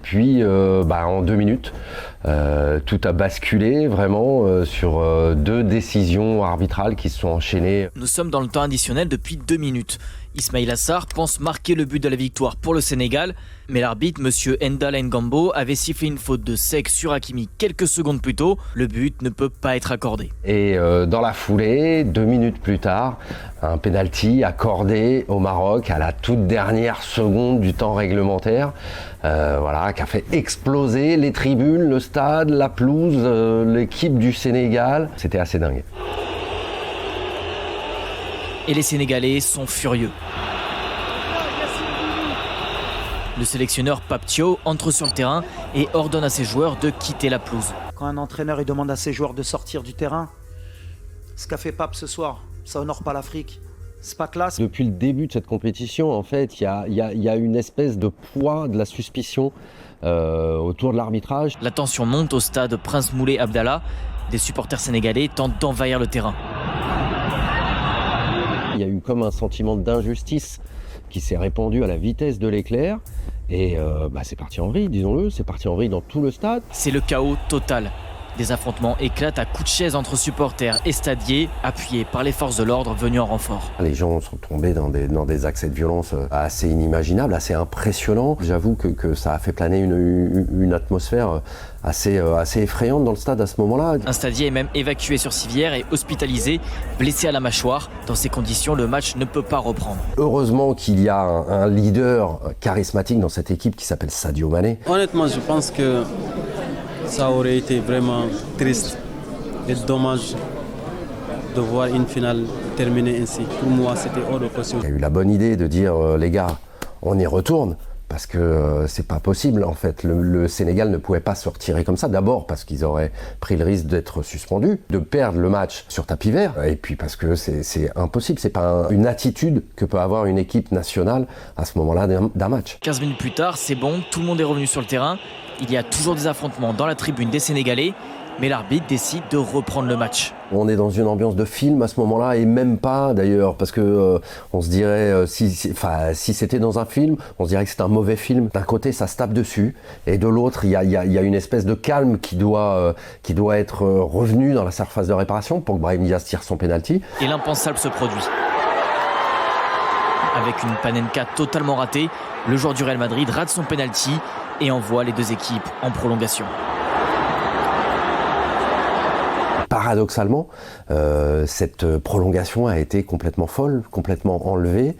puis en 2 minutes, tout a basculé vraiment sur 2 décisions arbitrales qui se sont enchaînées. Nous sommes dans le temps additionnel depuis 2 minutes. Ismaïla Sarr pense marquer le but de la victoire pour le Sénégal, mais l'arbitre, M. Ndala Ngambo, avait sifflé une faute de sec sur Hakimi quelques secondes plus tôt. Le but ne peut pas être accordé. Et dans la foulée, 2 minutes plus tard, un pénalty accordé au Maroc à la toute dernière seconde du temps réglementaire, qui a fait exploser les tribunes, le stade, la pelouse, l'équipe du Sénégal. C'était assez dingue. Et les Sénégalais sont furieux. Le sélectionneur Pape Thiaw entre sur le terrain et ordonne à ses joueurs de quitter la pelouse. Quand un entraîneur il demande à ses joueurs de sortir du terrain, ce qu'a fait Pape ce soir, ça honore pas l'Afrique. C'est pas classe. Depuis le début de cette compétition, en fait, il y a une espèce de poids de la suspicion autour de l'arbitrage. La tension monte au stade Prince Moulay Abdallah. Des supporters sénégalais tentent d'envahir le terrain. Il y a eu comme un sentiment d'injustice qui s'est répandu à la vitesse de l'éclair. Et c'est parti en vrille, disons-le, c'est parti en vrille dans tout le stade. C'est le chaos total. Des affrontements éclatent à coups de chaise entre supporters et stadiers, appuyés par les forces de l'ordre venues en renfort. Les gens sont tombés dans des accès de violence assez inimaginables, assez impressionnants. J'avoue que ça a fait planer une atmosphère assez effrayante dans le stade à ce moment-là. Un stadier est même évacué sur civière et hospitalisé, blessé à la mâchoire. Dans ces conditions, le match ne peut pas reprendre. Heureusement qu'il y a un leader charismatique dans cette équipe qui s'appelle Sadio Mané. Honnêtement, je pense que ça aurait été vraiment triste et dommage de voir une finale terminée ainsi. Pour moi, c'était hors de question. Il y a eu la bonne idée de dire les gars, on y retourne. Parce que c'est pas possible en fait, le Sénégal ne pouvait pas se retirer comme ça. D'abord parce qu'ils auraient pris le risque d'être suspendus, de perdre le match sur tapis vert, et puis parce que c'est impossible, c'est pas une attitude que peut avoir une équipe nationale à ce moment-là d'un match. 15 minutes plus tard, c'est bon, tout le monde est revenu sur le terrain. Il y a toujours des affrontements dans la tribune des Sénégalais, mais l'arbitre décide de reprendre le match. On est dans une ambiance de film à ce moment-là, et même pas d'ailleurs, parce que on se dirait, si c'était dans un film, on se dirait que c'est un mauvais film. D'un côté, ça se tape dessus, et de l'autre, il y a une espèce de calme qui doit être revenu dans la surface de réparation pour que Brahim Diaz tire son penalty. Et l'impensable se produit. Avec une Panenka totalement ratée, le joueur du Real Madrid rate son penalty et envoie les deux équipes en prolongation. Paradoxalement, cette prolongation a été complètement folle, complètement enlevée.